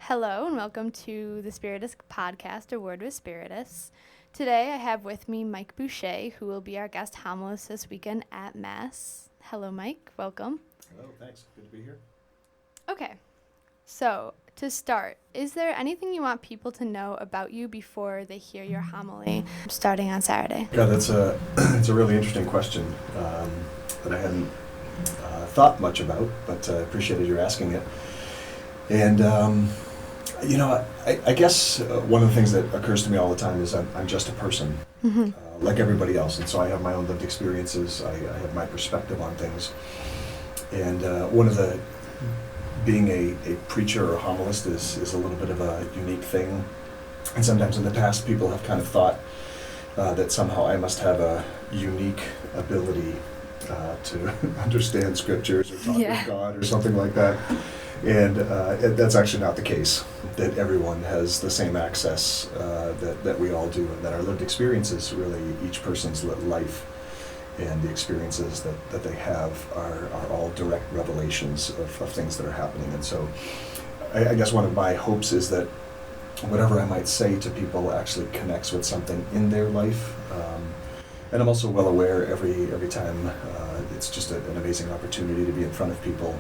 Hello and welcome to the Spiritus podcast, or Word of Spiritus. Today I have with me Mike Boucher, who will be our guest homilist this weekend at Mass. Hello, Mike. Welcome. Hello, thanks. Good to be here. Okay, so to start, is there anything you want people to know about you before they hear your homily starting on Saturday? Yeah, it's a really interesting question that I hadn't thought much about, but I appreciated your asking it. And, I guess one of the things that occurs to me all the time is I'm just a person, like everybody else. And so I have my own lived experiences. I have my perspective on things. And one of the, being a preacher or a homilist is a little bit of a unique thing. And sometimes in the past, people have kind of thought that somehow I must have a unique ability to understand scriptures or talk with God or something like that. And that's actually not the case, that everyone has the same access that we all do, and that our lived experiences, really each person's life and the experiences that they have are all direct revelations of things that are happening. And so I guess one of my hopes is that whatever I might say to people actually connects with something in their life. And I'm also well aware every time it's just an amazing opportunity to be in front of people.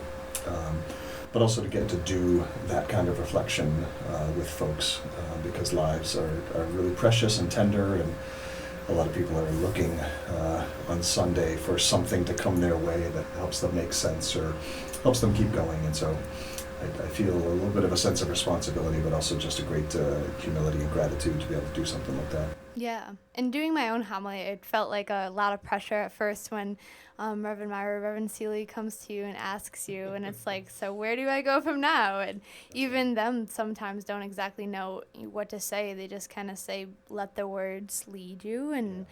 But also to get to do that kind of reflection with folks, because lives are really precious and tender, and a lot of people are looking on Sunday for something to come their way that helps them make sense or helps them keep going. And so I feel a little bit of a sense of responsibility, but also just a great humility and gratitude to be able to do something like that. Yeah, and doing my own homily, it felt like a lot of pressure at first when Reverend Myra, Reverend Seeley comes to you and asks you, and it's like, so where do I go from now? And even them sometimes don't exactly know what to say. They just kind of say, let the words lead you, and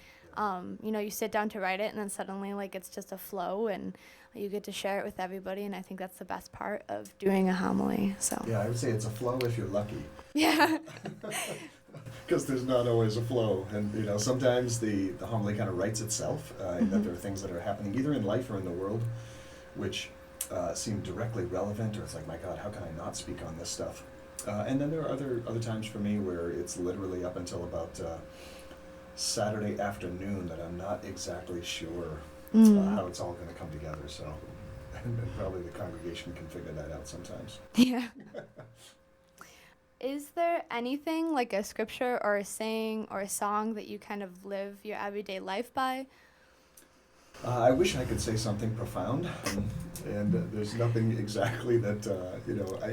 you sit down to write it, and then suddenly it's just a flow, and you get to share it with everybody, and I think that's the best part of doing a homily. So Yeah, I would say it's a flow if you're lucky. Yeah. Because there's not always a flow, and sometimes the homily kind of writes itself, in that there are things that are happening either in life or in the world which seem directly relevant, or it's like, my God, how can I not speak on this stuff? And then there are other times for me where it's literally up until about Saturday afternoon that I'm not exactly sure how it's all going to come together. So, and probably the congregation can figure that out sometimes. Yeah. Is there anything like a scripture or a saying or a song that you kind of live your everyday life by? I wish I could say something profound, and there's nothing exactly that,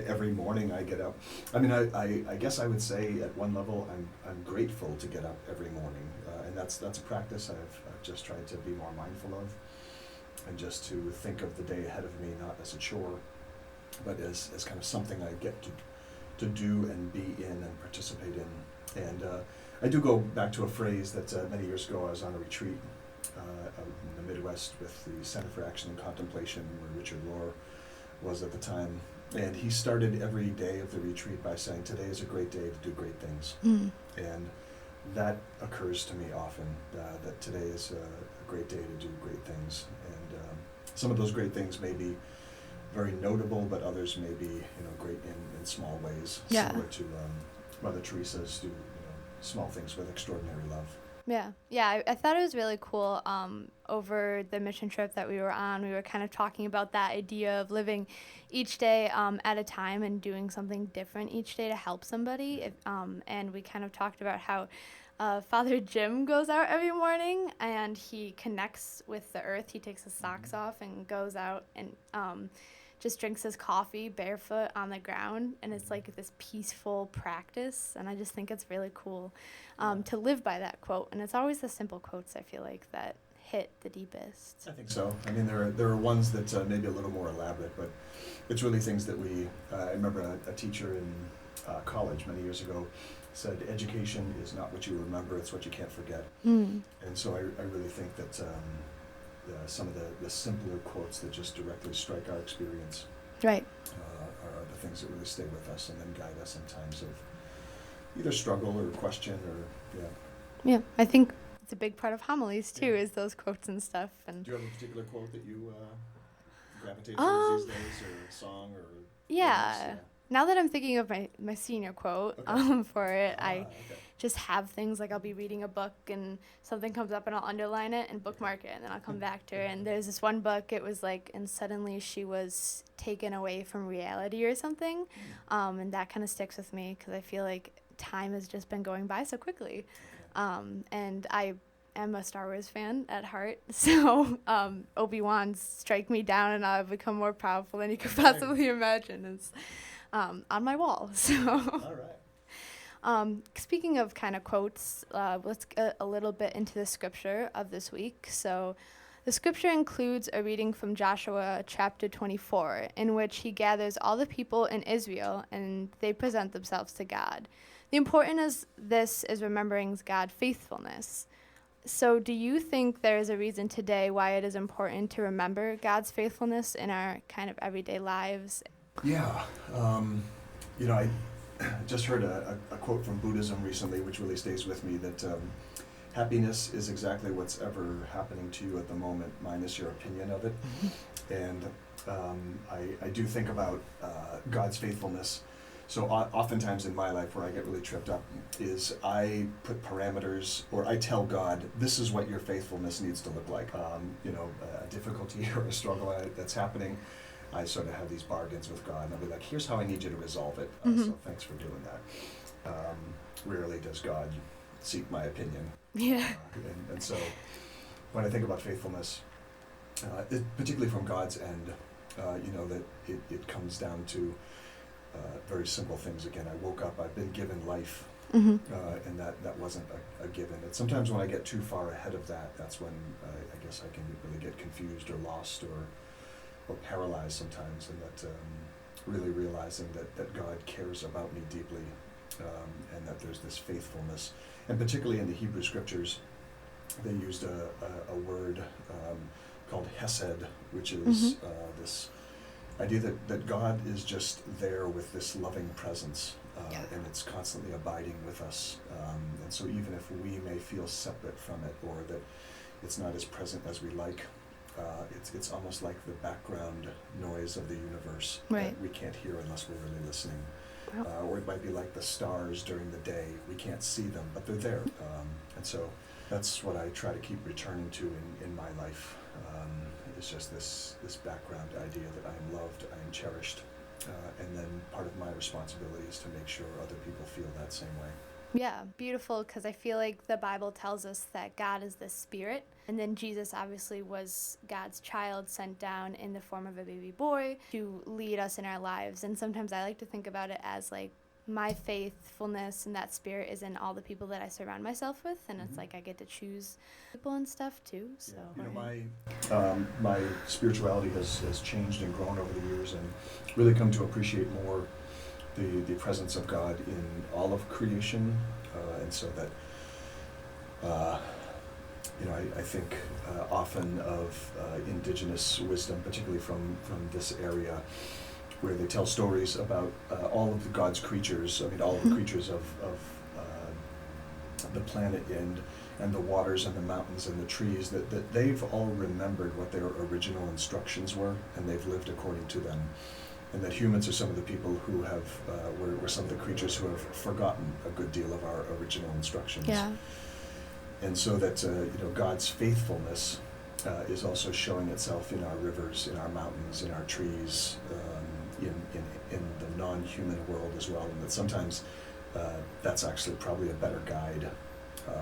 every morning I get up. I mean, I guess I would say at one level I'm grateful to get up every morning, and that's a practice I've just tried to be more mindful of, and just to think of the day ahead of me not as a chore, but as kind of something I get to do and be in and participate in. And I do go back to a phrase that many years ago I was on a retreat out in the Midwest with the Center for Action and Contemplation, where Richard Rohr was at the time. And he started every day of the retreat by saying, today is a great day to do great things. And that occurs to me often, that today is a great day to do great things. And some of those great things may be very notable, but others may be, great in small ways, similar to Mother Teresa's do, small things with extraordinary love. Yeah, I thought it was really cool. Over the mission trip that we were on, we were kind of talking about that idea of living each day at a time and doing something different each day to help somebody. And we kind of talked about how Father Jim goes out every morning and he connects with the earth. He takes his socks off and goes out and just drinks his coffee barefoot on the ground, and it's like this peaceful practice, and I just think it's really cool to live by that quote. And it's always the simple quotes, I feel like, that hit the deepest. I think so. I mean, there are ones that may be a little more elaborate, but it's really things that I remember a teacher in college many years ago said, education is not what you remember, it's what you can't forget. And so I really think that some of the simpler quotes that just directly strike our experience are the things that really stay with us and then guide us in times of either struggle or question or, Yeah, I think it's a big part of homilies, too, is those quotes and stuff. And do you have a particular quote that you gravitate towards these days, or a song, or Yeah. Now that I'm thinking of my senior quote for it, I Okay. just have things like I'll be reading a book and something comes up and I'll underline it and bookmark it and then I'll come back to it. And there's this one book, it was like, and suddenly she was taken away from reality or something. And that kind of sticks with me because I feel like time has just been going by so quickly. And I am a Star Wars fan at heart, so Obi-Wan's strike me down and I've become more powerful than you could possibly imagine. It's on my wall. So, All right. speaking of kind of quotes, let's get a little bit into the scripture of this week. So, the scripture includes a reading from Joshua chapter 24, in which he gathers all the people in Israel and they present themselves to God. The importance of this is remembering God's faithfulness. So, do you think there is a reason today why it is important to remember God's faithfulness in our kind of everyday lives? Yeah. I just heard a quote from Buddhism recently, which really stays with me, that happiness is exactly what's ever happening to you at the moment, minus your opinion of it. And I do think about God's faithfulness. So oftentimes in my life where I get really tripped up is I put parameters, or I tell God, this is what your faithfulness needs to look like. A difficulty or a struggle that's happening, I sort of have these bargains with God, and I'll be like, here's how I need you to resolve it. So thanks for doing that. Rarely does God seek my opinion. Yeah. And so when I think about faithfulness, particularly from God's end, that it comes down to very simple things. Again, I woke up, I've been given life, and that wasn't a given. And sometimes when I get too far ahead of that, that's when I guess I can really get confused or lost or paralyzed sometimes, and that really realizing that God cares about me deeply, and that there's this faithfulness. And particularly in the Hebrew scriptures, they used a word called hesed, which is this idea that God is just there with this loving presence, and it's constantly abiding with us. And so even if we may feel separate from it, or that it's not as present as we like, it's almost like the background noise of the universe that we can't hear unless we're really listening. Or it might be like the stars during the day. We can't see them, but they're there. And so that's what I try to keep returning to in my life. It's just this background idea that I am loved, I am cherished, and then part of my responsibility is to make sure other people feel that same way. Yeah, beautiful, because I feel like the Bible tells us that God is the Spirit, and then Jesus obviously was God's child sent down in the form of a baby boy to lead us in our lives. And sometimes I like to think about it as like my faithfulness and that Spirit is in all the people that I surround myself with, and it's like I get to choose people and stuff too. So my spirituality has changed and grown over the years, and really come to appreciate more the presence of God in all of creation, and so that I think often of indigenous wisdom, particularly from this area, where they tell stories about all of God's creatures. I mean, all of the creatures of the planet and the waters and the mountains and the trees, that they've all remembered what their original instructions were, and they've lived according to them. And that humans are some of the people who have, we're some of the creatures who have forgotten a good deal of our original instructions. Yeah. And so that, God's faithfulness is also showing itself in our rivers, in our mountains, in our trees, in the non-human world as well. And that sometimes that's actually probably a better guide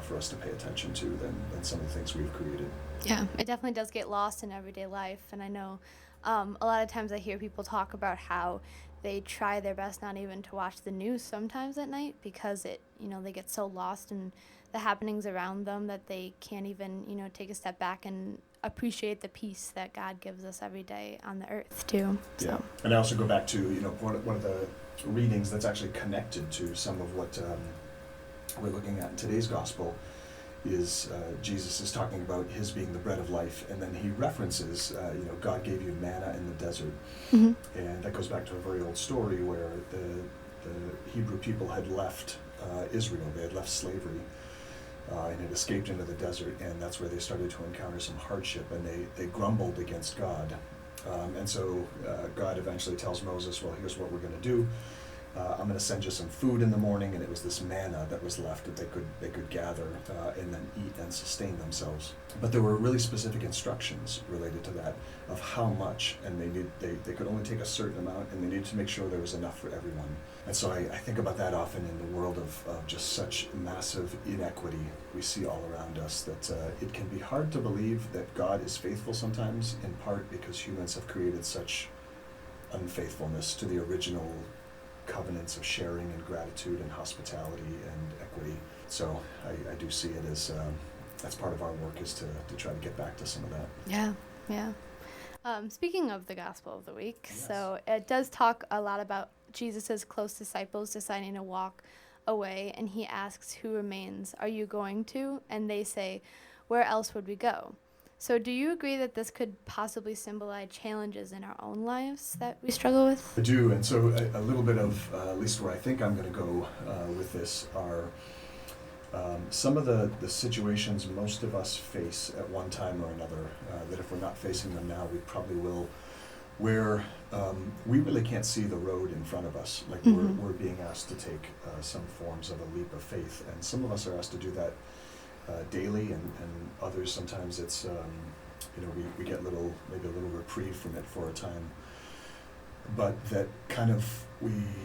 for us to pay attention to than some of the things we've created. Yeah, it definitely does get lost in everyday life. And I know a lot of times I hear people talk about how they try their best not even to watch the news sometimes at night because they get so lost in the happenings around them that they can't even, take a step back and appreciate the peace that God gives us every day on the earth too. So. Yeah, and I also go back to, one of the readings that's actually connected to some of what we're looking at in today's gospel is Jesus is talking about his being the bread of life, and then he references, God gave you manna in the desert. And that goes back to a very old story where the Hebrew people had left Israel. They had left slavery and had escaped into the desert, and that's where they started to encounter some hardship, and they grumbled against God. And so God eventually tells Moses, well, here's what we're going to do. I'm going to send you some food in the morning, and it was this manna that was left that they could gather and then eat and sustain themselves. But there were really specific instructions related to that of how much, and they could only take a certain amount, and they needed to make sure there was enough for everyone. And so I think about that often in the world of just such massive inequity we see all around us, that it can be hard to believe that God is faithful sometimes, in part because humans have created such unfaithfulness to the original covenants of sharing and gratitude and hospitality and equity. So I do see it as that's part of our work, is to try to get back to some of that. Yeah. Speaking of the Gospel of the Week, Yes. so it does talk a lot about Jesus' close disciples deciding to walk away, and he asks who remains, "Are you going to?" And they say, "Where else would we go?" So do you agree that this could possibly symbolize challenges in our own lives that we struggle with? I do, and so a little bit of, at least where I think I'm going to go with this, are some of the situations most of us face at one time or another, that if we're not facing them now, we probably will, where we really can't see the road in front of us. Like we're being asked to take some forms of a leap of faith, and some of us are asked to do that daily, and others sometimes it's we get maybe a little reprieve from it for a time, but that kind of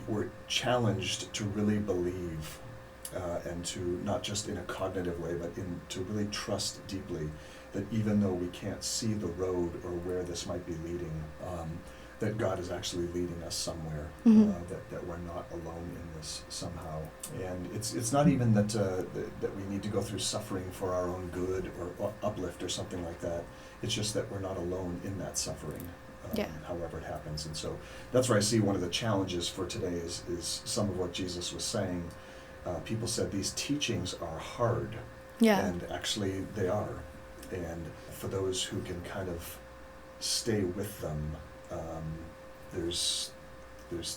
we're challenged to really believe and to not just in a cognitive way, but to really trust deeply that even though we can't see the road or where this might be leading, that God is actually leading us somewhere, that we're not alone in this somehow. And it's not even that we need to go through suffering for our own good or uplift or something like that. It's just that we're not alone in that suffering, however it happens. And so that's where I see one of the challenges for today is some of what Jesus was saying. People said these teachings are hard, and actually they are. And for those who can kind of stay with them, there's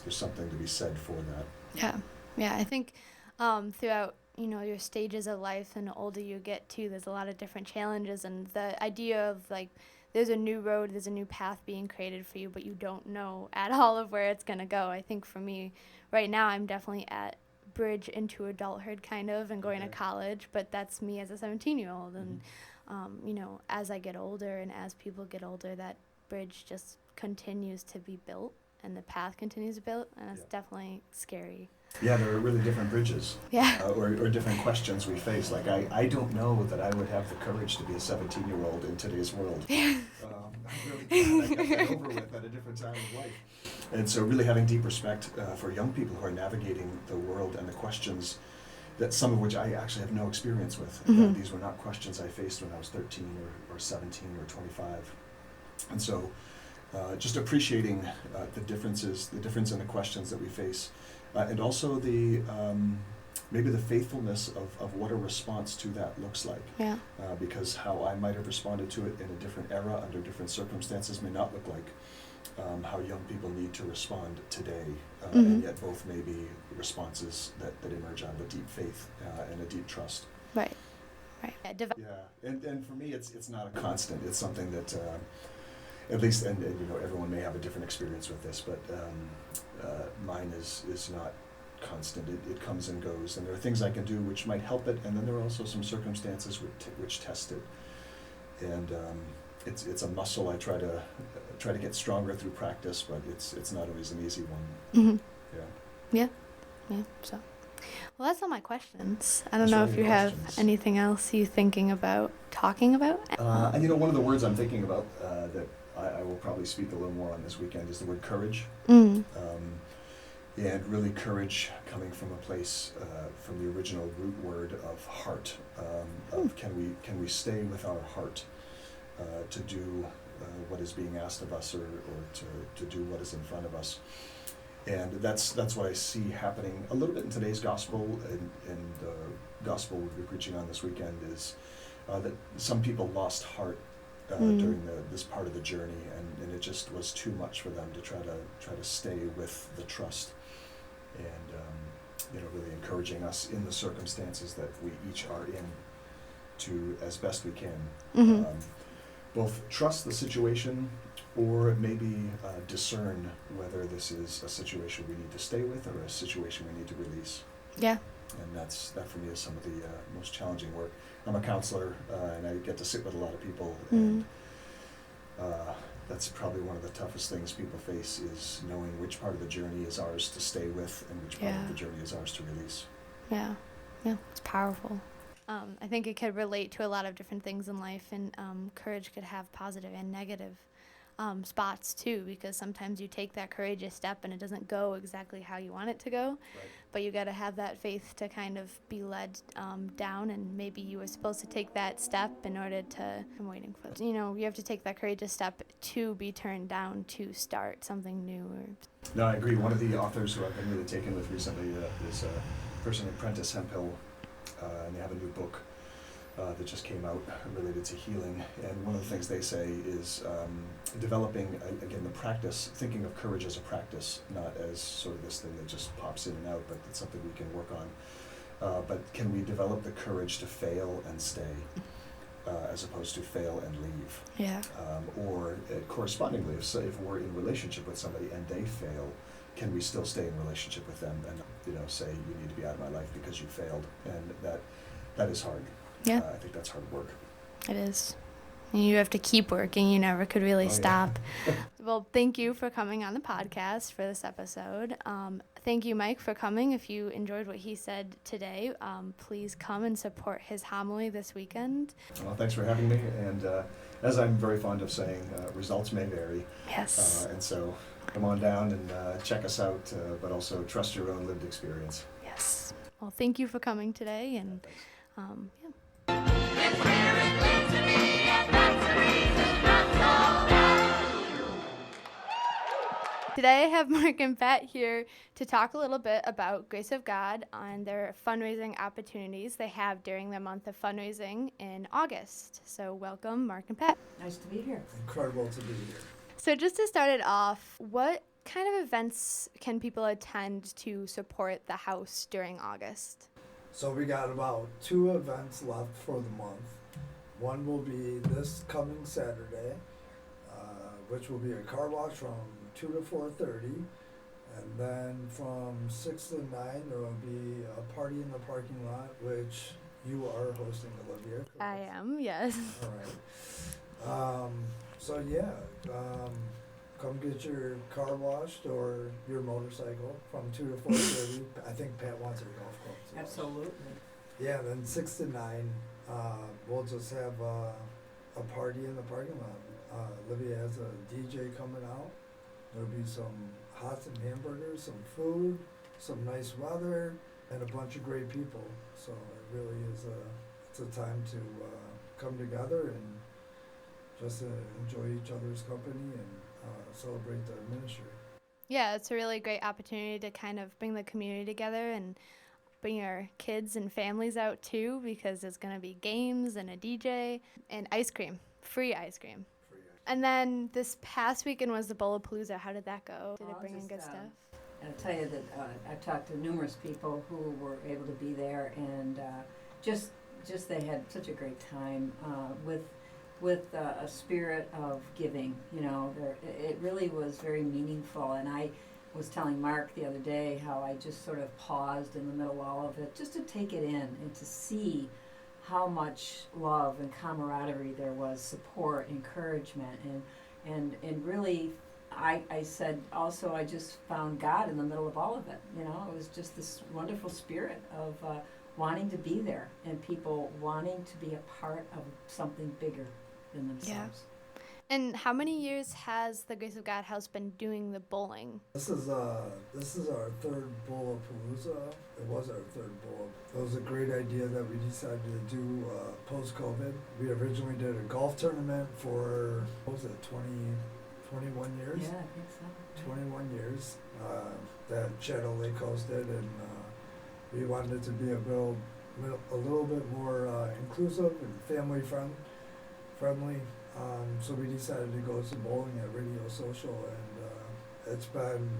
something to be said for that. Yeah. I think throughout your stages of life, and the older you get too, there's a lot of different challenges, and the idea of like there's a new road, there's a new path being created for you, but you don't know at all of where it's gonna go. I think for me right now, I'm definitely at bridge into adulthood kind of, and going to college, but that's me as a 17-year-old, and as I get older and as people get older, that bridge just continues to be built and the path continues to build, and it's definitely scary. Yeah, there are really different bridges, or different questions we face. Like I don't know that I would have the courage to be a 17-year-old in today's world. I'm really glad I got that over with at a different time of life. And so really having deep respect for young people who are navigating the world and the questions that some of which I actually have no experience with. These were not questions I faced when I was 13 or 17 or 25. And so just appreciating the difference in the questions that we face, and also the maybe the faithfulness of what a response to that looks like. Because how I might have responded to it in a different era under different circumstances may not look like how young people need to respond today, and yet both may be responses that emerge out of a deep faith and a deep trust. Right. And for me, it's not a constant. It's something that at least, and everyone may have a different experience with this, but mine is not constant. It comes and goes, and there are things I can do which might help it, and then there are also some circumstances which test it. And it's a muscle I try to get stronger through practice, but it's not always an easy one. Yeah. So, well, that's all my questions. I don't know if you have anything else you're thinking about talking about. One of the words I'm thinking about that I will probably speak a little more on this weekend is the word courage. And really courage coming from a place, from the original root word of heart. Of can we stay with our heart to do what is being asked of us, or to do what is in front of us. And that's what I see happening a little bit in today's gospel, and the gospel we'll be preaching on this weekend is that some people lost heart during this part of the journey, and it just was too much for them to try to stay with the trust, and really encouraging us in the circumstances that we each are in to, as best we can, both trust the situation or maybe discern whether this is a situation we need to stay with or a situation we need to release. Yeah. And that for me is some of the most challenging work. I'm a counselor and I get to sit with a lot of people, and that's probably one of the toughest things people face, is knowing which part of the journey is ours to stay with and which part of the journey is ours to release. Yeah, it's powerful. I think it could relate to a lot of different things in life, and courage could have positive and negative spots too, because sometimes you take that courageous step and it doesn't go exactly how you want it to go, Right. but you got to have that faith to kind of be led down, and maybe you were supposed to take that step in order to, I'm waiting for, you have to take that courageous step to be turned down to start something new. No, I agree. One of the authors who I've been really taken with recently is a person named Prentice Hemphill, and they have a new book that just came out related to healing. And one of the things they say is developing, again, the practice, thinking of courage as a practice, not as sort of this thing that just pops in and out, but it's something we can work on. But can we develop the courage to fail and stay, as opposed to fail and leave? Yeah. Or correspondingly, if we're in relationship with somebody and they fail, can we still stay in relationship with them and say, you need to be out of my life because you failed? And that is hard. Yeah. I think that's hard work. It is. You have to keep working. You never could really stop. Yeah. Well, thank you for coming on the podcast for this episode. Thank you, Mike, for coming. If you enjoyed what he said today, please come and support his homily this weekend. Well, thanks for having me. And as I'm very fond of saying, results may vary. Yes. And so come on down and check us out, but also trust your own lived experience. Yes. Well, thank you for coming today. And yeah. Today I have Mark and Pat here to talk a little bit about Grace of God and their fundraising opportunities they have during the month of fundraising in August. So welcome, Mark and Pat. Nice to be here. Incredible to be here. So just to start it off, what kind of events can people attend to support the house during August? So we got about 2 events left for the month. One will be this coming Saturday, which will be a car wash from 2 to 4:30, and then from 6 to 9 there will be a party in the parking lot, which you are hosting, Olivia. Correct? I am, yes. All right. So yeah, come get your car washed or your motorcycle from 2 to 4:30. I think Pat wants her golf club too. Absolutely. Yeah, then 6 to 9, we'll just have a party in the parking lot. Olivia has a DJ coming out. There'll be some hot and hamburgers, some food, some nice weather, and a bunch of great people. So it really is it's a time to come together and just enjoy each other's company and celebrate the ministry. Yeah, it's a really great opportunity to kind of bring the community together and bring your kids and families out too, because there's going to be games and a DJ and ice cream, free ice cream. And then this past weekend was the Bowlapalooza. How did that go? Did it bring in good stuff? I'll tell you that I've talked to numerous people who were able to be there, and just they had such a great time with a spirit of giving. It really was very meaningful. And I was telling Mark the other day how I just sort of paused in the middle of all of it just to take it in and to see how much love and camaraderie there was, support, encouragement, and really, I said also I just found God in the middle of all of it. It was just this wonderful spirit of wanting to be there and people wanting to be a part of something bigger than themselves. Yeah. And how many years has the Grace of God House been doing the bowling? This is our 3rd Bowlapalooza. It was our 3rd Bowl. It was a great idea that we decided to do post-COVID. We originally did a golf tournament for, 21 years? Yeah, I think so. 21 years that Shadow Lake hosted, and we wanted it to be a little bit more inclusive and family friendly. So we decided to go to bowling at Radio Social, and it's been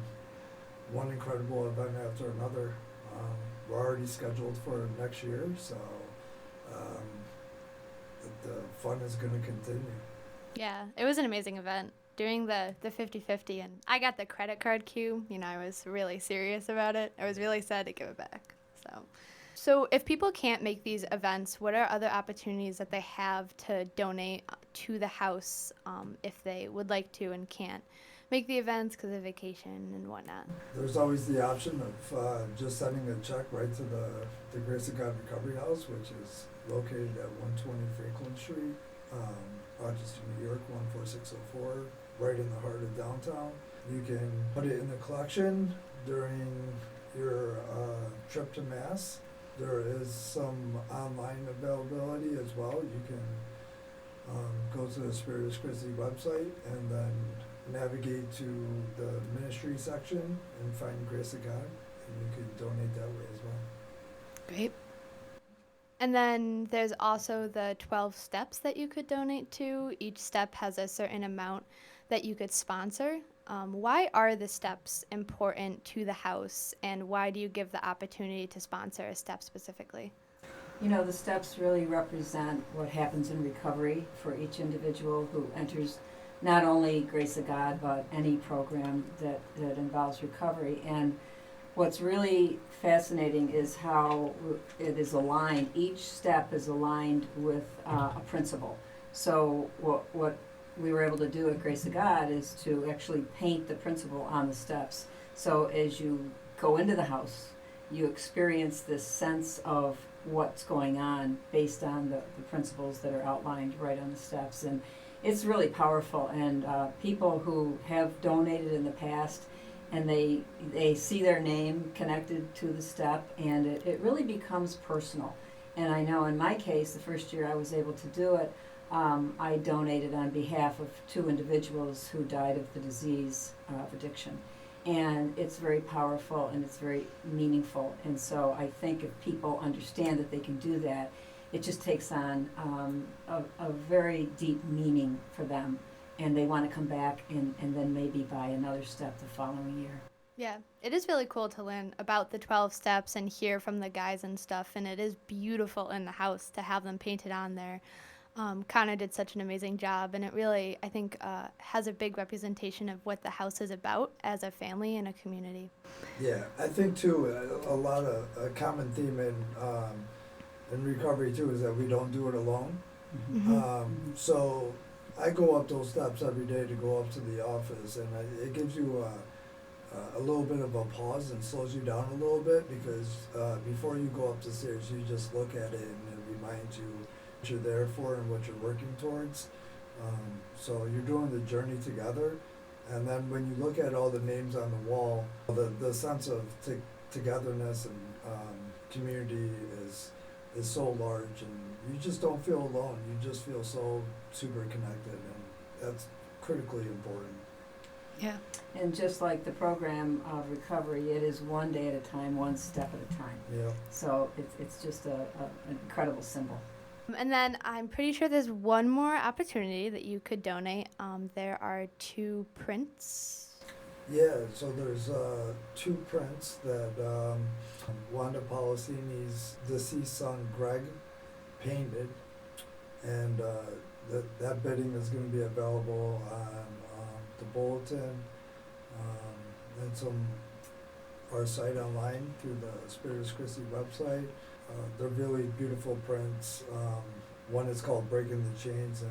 one incredible event after another. We're already scheduled for next year, so the fun is going to continue. Yeah, it was an amazing event. Doing the 50-50, and I got the credit card cue. I was really serious about it. I was really sad to give it back. So if people can't make these events, what are other opportunities that they have to donate to the house if they would like to and can't make the events because of vacation and whatnot? There's always the option of just sending a check right to the Grace of God Recovery House, which is located at 120 Franklin Street, Rochester, New York, 14604, right in the heart of downtown. You can put it in the collection during your trip to Mass. There is some online availability as well. You can go to the Spiritus Christi website and then navigate to the ministry section and find Grace of God, and you can donate that way as well. Great. And then there's also the 12 steps that you could donate to. Each step has a certain amount that you could sponsor. Why are the steps important to the house, and why do you give the opportunity to sponsor a step specifically? The steps really represent what happens in recovery for each individual who enters not only Grace of God, but any program that involves recovery. And what's really fascinating is how it is aligned. Each step is aligned with a principle. So what we were able to do at Grace of God is to actually paint the principle on the steps. So as you go into the house, you experience this sense of what's going on based on the principles that are outlined right on the steps. And it's really powerful. And people who have donated in the past, and they see their name connected to the step, and it really becomes personal. And I know in my case, the first year I was able to do it, I donated on behalf of 2 individuals who died of the disease of addiction. And it's very powerful and it's very meaningful. And so I think if people understand that they can do that, it just takes on a very deep meaning for them. And they want to come back and then maybe buy another step the following year. Yeah, it is really cool to learn about the 12 steps and hear from the guys and stuff. And it is beautiful in the house to have them painted on there. Connor did such an amazing job, and it really, I think, has a big representation of what the house is about as a family and a community. Yeah, I think too, a common theme in recovery too is that we don't do it alone. Mm-hmm. So I go up those steps every day to go up to the office, and it gives you a little bit of a pause and slows you down a little bit, because before you go up the stairs, you just look at it and it reminds you what you're there for and what you're working towards. So you're doing the journey together, and then when you look at all the names on the wall, the sense of togetherness and community is so large, and you just don't feel alone. You just feel so super connected, and that's critically important. Yeah. And just like the program of recovery, it is one day at a time, one step at a time. Yeah. So it's just an incredible symbol. And then I'm pretty sure there's one more opportunity that you could donate. There are 2 prints. Yeah, so there's 2 prints that Wanda Policini's deceased son Greg painted, and that bidding is going to be available on the bulletin and our site online through the Spiritus Christi website. They're really beautiful prints. One is called Breaking the Chains, and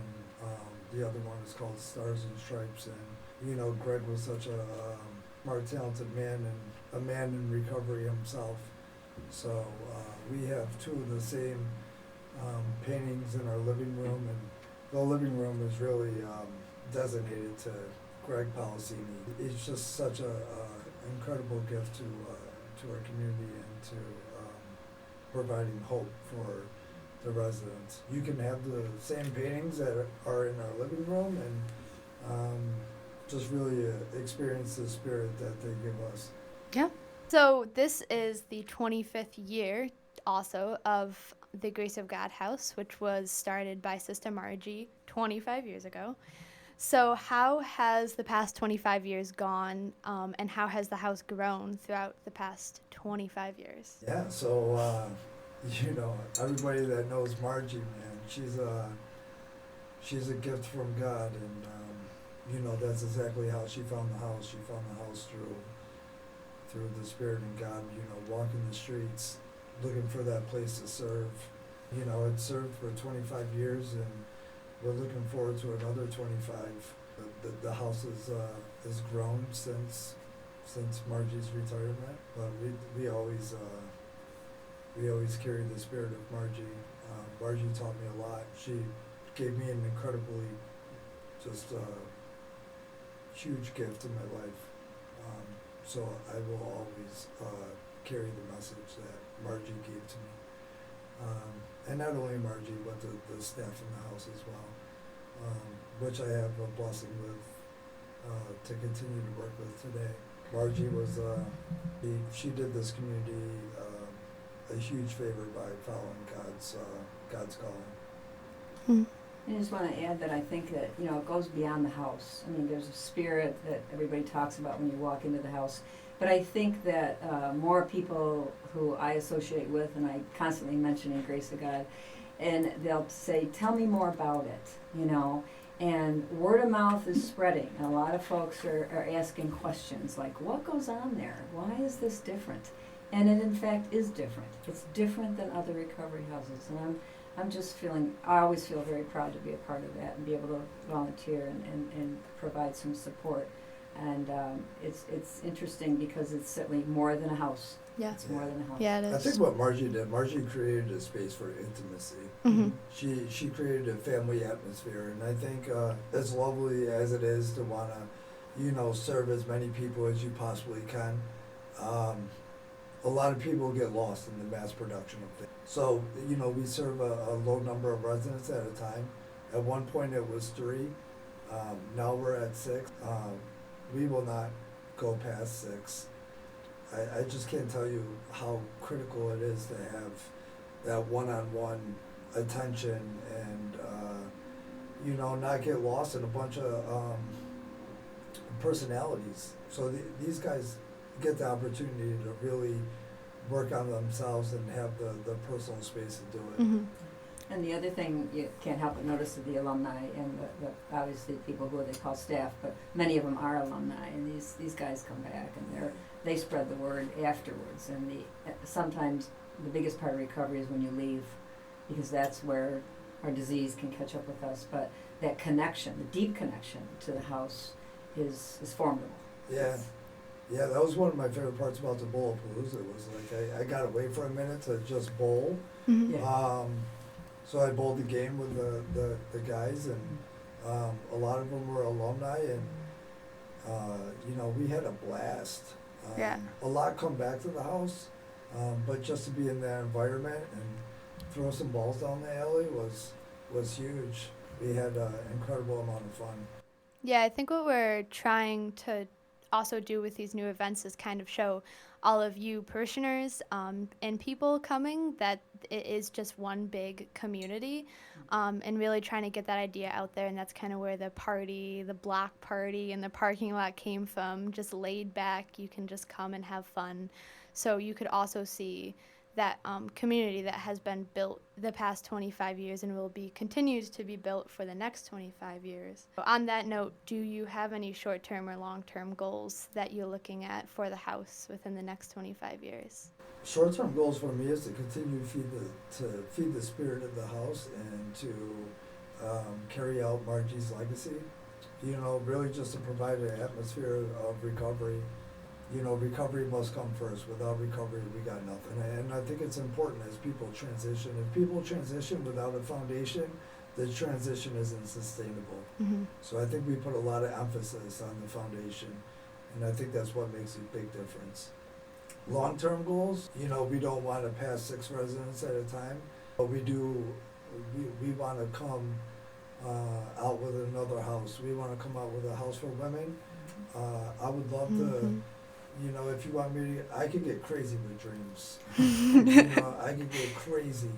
the other one is called Stars and Stripes. And Greg was such a talented man, and a man in recovery himself. So we have 2 of the same paintings in our living room, and the living room is really designated to Greg Policini. He's just such a incredible gift to our community and to providing hope for the residents. You can have the same paintings that are in our living room, and just really experience the spirit that they give us. Yeah. So this is the 25th year also of the Grace of God House, which was started by Sister Margie 25 years ago. So how has the past 25 years gone, and how has the house grown throughout the past 25 years? Yeah, so, everybody that knows Margie, man, she's she's a gift from God, and that's exactly how she found the house. She found the house through the Spirit and God. Walking the streets, looking for that place to serve. It served for 25 years, and we're looking forward to another 25. The house has grown since Margie's retirement, but we always carried the spirit of Margie. Margie taught me a lot. She gave me an incredibly just huge gift in my life. So I will always carry the message that Margie gave to me. And not only Margie, but the staff in the house as well, which I have a blessing with to continue to work with today. Margie was, she did this community a huge favor by following God's calling. I just want to add that I think that, it goes beyond the house. I mean, there's a spirit that everybody talks about when you walk into the house. But I think that more people who I associate with, and I constantly mention in Grace of God, and they'll say, tell me more about it, And word of mouth is spreading. And a lot of folks are asking questions like, what goes on there? Why is this different? And it, in fact, is different. It's different than other recovery houses. And I'm just I always feel very proud to be a part of that and be able to volunteer and provide some support. And it's interesting because it's certainly more than a house. Yeah. It's more than a house. Yeah, it is. I think what Margie did, Margie created a space for intimacy. Mm-hmm. She created a family atmosphere, and I think as lovely as it is to want to, serve as many people as you possibly can, a lot of people get lost in the mass production of things. So, we serve a low number of residents at a time. At one point it was 3. Now we're at 6. We will not go past 6. I just can't tell you how critical it is to have that one-on-one attention and, not get lost in a bunch of personalities. So these guys get the opportunity to really work on themselves and have the personal space to do it. Mm-hmm. And the other thing you can't help but notice is the alumni and the obviously people who they call staff, but many of them are alumni, and these guys come back and they spread the word afterwards. And sometimes the biggest part of recovery is when you leave, because that's where our disease can catch up with us. But that connection, the deep connection to the house, is formidable. Yeah. Yeah, that was one of my favorite parts about the bowl palooza. It was like I got away for a minute to just bowl. Mm-hmm. Yeah. So I bowled the game with the guys, and a lot of them were alumni, and we had a blast. Yeah. A lot come back to the house, but just to be in that environment and throw some balls down the alley was huge. We had an incredible amount of fun. Yeah, I think what we're trying to also do with these new events is kind of show all of you parishioners and people coming that it is just one big community, and really trying to get that idea out there. And that's kind of where the block party in the parking lot came from, just laid back. You can just come and have fun. So you could also see that community that has been built the past 25 years and will be continues to be built for the next 25 years. So on that note, do you have any short-term or long-term goals that you're looking at for the house within the next 25 years? Short-term goals for me is to continue to feed the spirit of the house and to carry out Margie's legacy. Really just to provide an atmosphere of recovery. Recovery must come first. Without recovery, we got nothing. And I think it's important as people transition. If people transition without a foundation, the transition isn't sustainable. Mm-hmm. So I think we put a lot of emphasis on the foundation, and I think that's what makes a big difference. Long-term goals, we don't want to pass 6 residents at a time, but we want to come out with another house. We want to come out with a house for women. I would love to. If you want me to, I could get crazy with dreams. I could get crazy.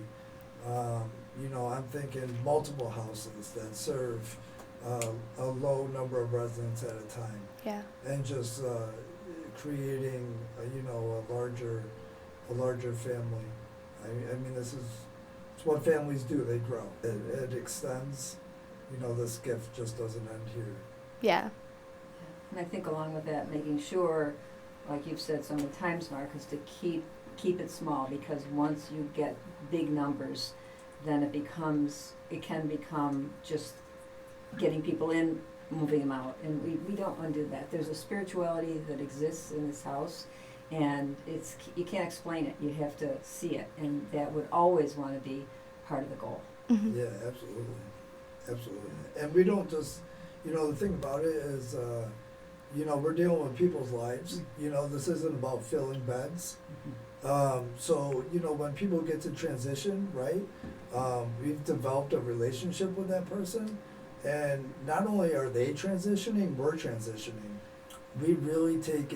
I'm thinking multiple houses that serve a low number of residents at a time. Yeah. And just creating, a larger family. I mean, it's what families do. They grow. It extends. this gift just doesn't end here. Yeah. And I think along with that, making sure, like you've said so many times, Mark, is to keep it small, because once you get big numbers, then it can become just getting people in, moving them out, and we don't want to do that. There's a spirituality that exists in this house, and you can't explain it. You have to see it, and that would always want to be part of the goal. Mm-hmm. Yeah, absolutely. And we don't just, the thing about it is, we're dealing with people's lives. This isn't about filling beds. So, when people get to transition, right, we've developed a relationship with that person, and not only are they transitioning, we're transitioning. We really take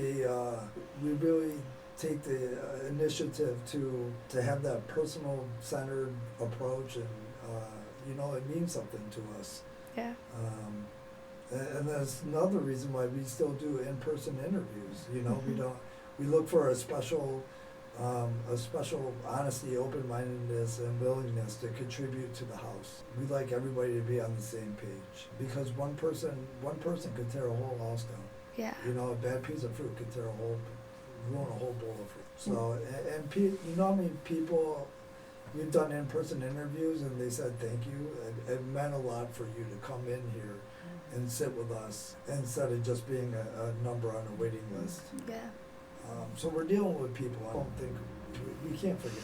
the initiative to have that personal centered approach, and it means something to us. Yeah. And that's another reason why we still do in-person interviews. We look for a special honesty, open-mindedness, and willingness to contribute to the house. We like everybody to be on the same page, because one person could tear a whole house down. Yeah. A bad piece of fruit could ruin a whole bowl of fruit. So, and how many people we've done in-person interviews, and they said thank you. It meant a lot for you to come in here and sit with us instead of just being a number on a waiting list. Yeah. So we're dealing with people. I don't think we can't forget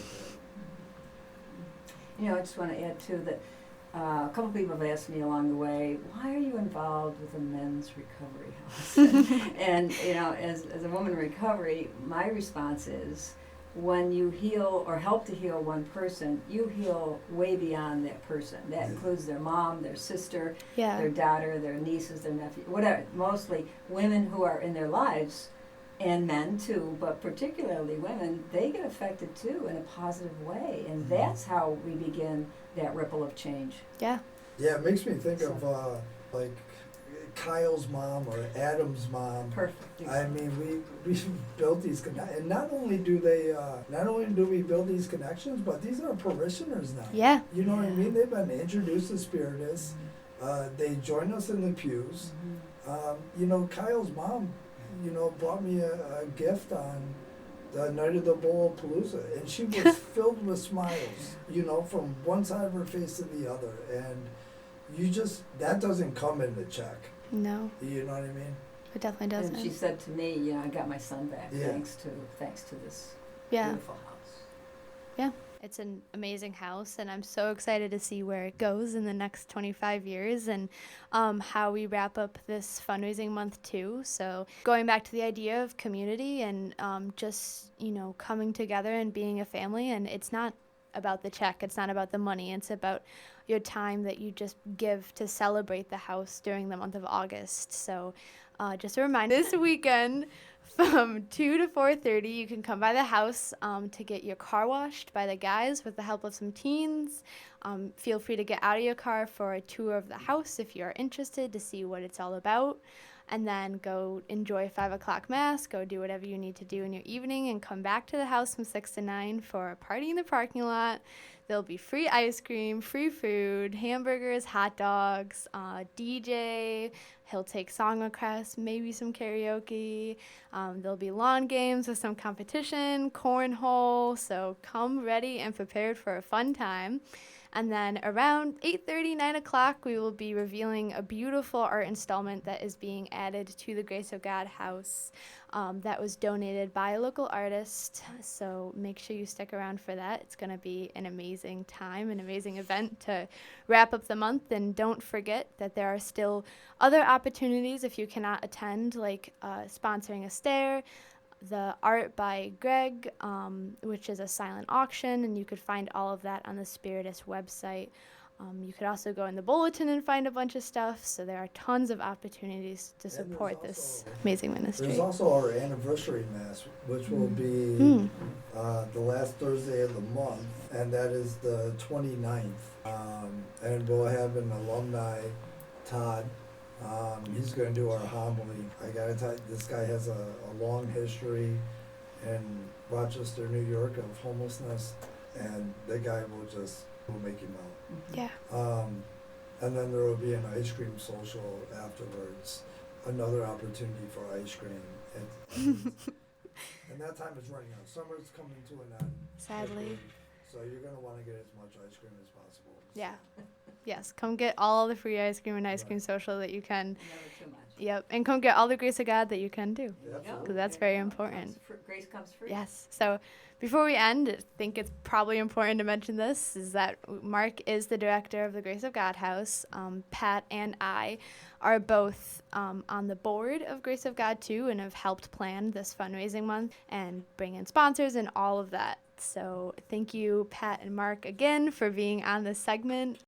that. I just want to add too that a couple people have asked me along the way, why are you involved with a men's recovery house? And as a woman in recovery, my response is, when you heal or help to heal one person, you heal way beyond that person. That includes their mom, their sister, their daughter, their nieces, their nephew, whatever. Mostly women who are in their lives, and men too, but particularly women, they get affected too in a positive way. And that's how we begin that ripple of change. Yeah, it makes me think of like Kyle's mom or Adam's mom. Perfect. I mean, we built these and not only do we build these connections, but these are parishioners now. Yeah. You know what I mean? They've been introduced to Spiritus. They join us in the pews. Kyle's mom, brought me a gift on the night of the Bowlapalooza, and she was filled with smiles, from one side of her face to the other, and that doesn't come in the check. No. You know what I mean? It definitely doesn't. And she said to me, I got my son back thanks to this beautiful house. Yeah. It's an amazing house, and I'm so excited to see where it goes in the next 25 years and how we wrap up this fundraising month too. So going back to the idea of community and just, coming together and being a family, and it's not about the check, it's not about the money, it's about your time that you just give to celebrate the house during the month of August. So just a reminder, this weekend, from 2 to 4:30, you can come by the house to get your car washed by the guys with the help of some teens. Feel free to get out of your car for a tour of the house if you're interested to see what it's all about. And then go enjoy 5 o'clock Mass, go do whatever you need to do in your evening, and come back to the house from 6 to 9 for a party in the parking lot. There'll be free ice cream, free food, hamburgers, hot dogs, DJ. He'll take song requests, maybe some karaoke. There'll be lawn games with some competition, cornhole. So come ready and prepared for a fun time. And then around 8:30, 9 o'clock, we will be revealing a beautiful art installment that is being added to the Grace of God house that was donated by a local artist. So make sure you stick around for that. It's going to be an amazing time, an amazing event to wrap up the month. And don't forget that there are still other opportunities if you cannot attend, like sponsoring a stair, the art by Greg, which is a silent auction, and you could find all of that on the Spiritus website. You could also go in the bulletin and find a bunch of stuff, so there are tons of opportunities to support this amazing ministry. There's also our anniversary Mass, which will be the last Thursday of the month, and that is the 29th. And we'll have an alumni, Todd. He's going to do our homily. I gotta tell you, this guy has a long history in Rochester, New York, of homelessness, and the guy will make him out. Yeah. And then there will be an ice cream social afterwards, another opportunity for ice cream. And that time is running out. Summer's coming to an end. Sadly. So you're going to want to get as much ice cream as possible. Yeah. Yes, come get all the free ice cream and ice cream Right. social that you can. Never too much. Yep, and come get all the grace of God that you can do. There you go. Absolutely. 'Cause that's There you very go. important. Grace comes free. Yes. So before we end, I think it's probably important to mention this, is that Mark is the director of the Grace of God House. Pat and I are both on the board of Grace of God too, and have helped plan this fundraising month and bring in sponsors and all of that. So thank you, Pat and Mark, again for being on this segment.